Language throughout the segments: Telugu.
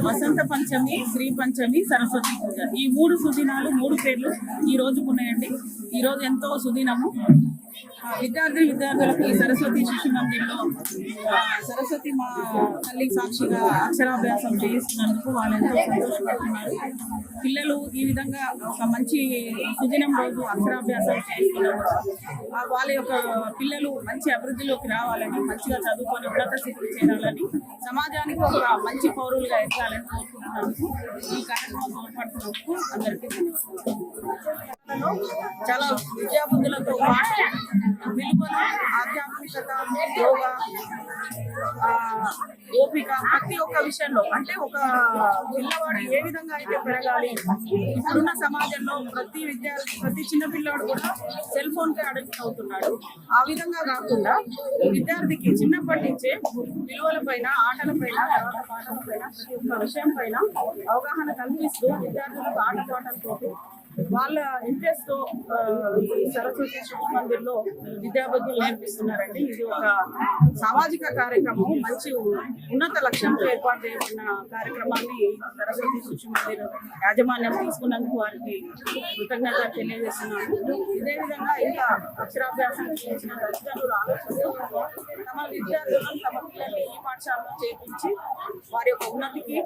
వసంత పంచమి, శ్రీ పంచమి, సరస్వతి పూజ ఈ 3 సుదినాలు 3 పేర్లు ఈ రోజుకు ఉన్నాయండి. ఈ రోజు ఎంతో సుదినము. విద్యార్థులకు ఈ సరస్వతి శిశు మందిర్లో సరస్వతి మా తల్లి సాక్షిగా అక్షరాభ్యాసం చేయిస్తున్నందుకు వాళ్ళు ఎంతో సంతోషపడుతున్నారు. పిల్లలు ఈ విధంగా ఒక మంచి సుదినం రోజు అక్షరాభ్యాసం చేస్తున్నారు. వాళ్ళ యొక్క పిల్లలు మంచి అభివృద్ధిలోకి రావాలని, మంచిగా చదువుకొని ఉన్నత స్థితికి చేరాలని, సమాజానికి ఒక మంచి పౌరులుగా ఎదగాలని కోరుకుంటున్నాను. ఈ కార్యక్రమం తోడ్పడుతున్నందుకు అందరికీ చాలా విద్యాబుద్ధులతో పాటు విలువలు, ఆధ్యాత్మికత, యోగా, ఓపిక ప్రతి ఒక్క విషయంలో, అంటే ఒక పిల్లవాడు ఏ విధంగా అయితే పెరగాలి, ఇప్పుడున్న సమాజంలో ప్రతి చిన్న పిల్లవాడు కూడా సెల్ ఫోన్ కి అడిక్ట్ అవుతున్నాడు. ఆ విధంగా కాకుండా విద్యార్థికి చిన్నప్పటి నుంచే విలువల పైన, ఆటల పైన, తర్వాత పాటల పైన, ప్రతి ఒక్క విషయం పైన అవగాహన కల్పిస్తూ విద్యార్థులకు ఆటపాటలతో వాళ్ళ ఇంట్రెస్ట్ తో సరస్వతి శిశు మందిర్లో విద్యాబుద్ధులు నేర్పిస్తున్నారండి. ఇది ఒక సామాజిక కార్యక్రమం, మంచి ఉన్నత లక్ష్యంతో ఏర్పాటు చేయబడిన కార్యక్రమాన్ని సరస్వతి శిశు మందిర్ యాజమాన్యం తీసుకున్నందుకు వారికి కృతజ్ఞత తెలియజేస్తున్నాను. ఇదే విధంగా ఇంకా అక్షరాభ్యాసం చేసిన తల్లిదండ్రులు ఆలోచిస్తూ తమ విద్యార్థులను, తమ పిల్లల్ని ఈ పాఠశాలలో చేర్పించి వారి యొక్క ఉన్నతికి,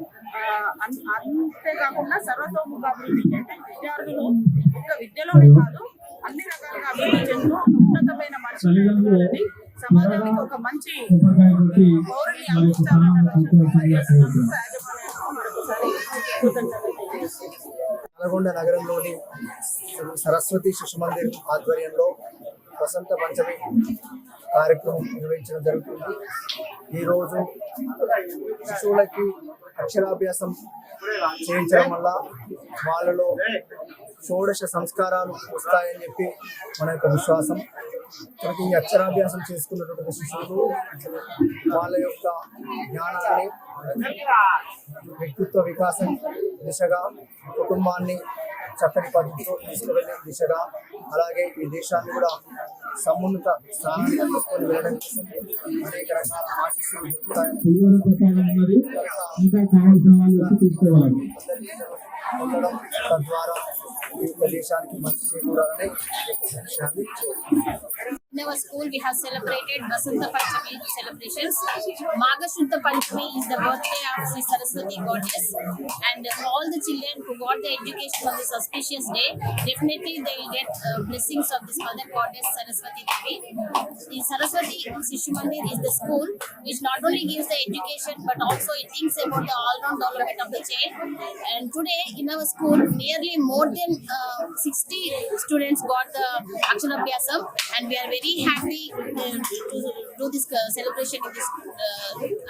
అంతేకాకుండా సర్వతోముఖాభివృద్ధికి, అంటే విద్యార్థులు ఒక విద్యలోనే కాదు అన్ని రకాలుగా అభివృద్ధి చెందుతూ ఉన్నతమైన మనిషి సమాజానికి ఒక మంచి పౌరుల్ని అందించాలన్న నల్గొండ నగరంలోని సరస్వతి శిశు మందిర్ ఆధ్వర్యంలో వసంత పంచమి కార్యక్రమం నిర్వహించడం జరుగుతుంది. ఈరోజు శిశువులకి అక్షరాభ్యాసం చేయించడం వల్ల వాళ్ళలో షోడశ సంస్కారాలు వస్తాయని చెప్పి మన యొక్క విశ్వాసం. మనకి ఈ అక్షరాభ్యాసం చేసుకున్నటువంటి శిశువులు వాళ్ళ యొక్క జ్ఞానాన్ని, వ్యక్తిత్వ వికాసం దిశగా, కుటుంబాన్ని చక్కటి పద్ధతిలో తీసుకువెళ్ళే దిశగా, అలాగే ఈ దేశాన్ని కూడా సమున్నత స్థానాన్ని తీసుకొని వెళ్ళడం కోసం అనేక రకాల ఆశీస్సులు పొందడం, తద్వారా ఈ దేశానికి మంచి చేకూరాలని విషయాన్ని. In our school, we have celebrated Vasanta Panchami celebrations. Magha Shuddha Panchami is the birthday of Sri Saraswati goddess, and all the children who got the education on this auspicious day, definitely they will get blessings of this mother goddess Saraswati Devi. The Saraswati Shishu Mandir is the school which not only gives the education but also it thinks about the all-round development of the child. And today in our school, nearly more than 60 students got the Aksharabhyasam, and we are very happy to do this celebration in this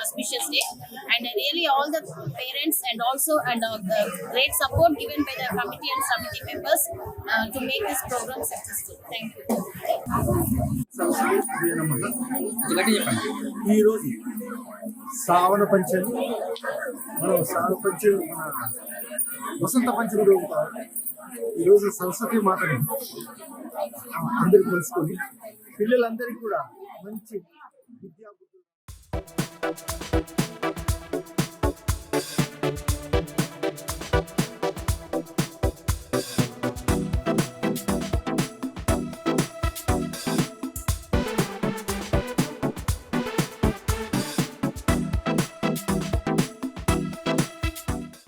auspicious day, and really all the parents and also great support given by the committee and committee members to make this program successful. Thank you. ఈరోజు శ్రావణ పంచమి, మనం శ్రావణ పంచమి, వసంత పంచమి రోజు ఈరోజు సరస్వతి మాతని అందరూ తెలుసుకొని పిల్లలందరికీ కూడా మంచి విద్యాబుద్ధులు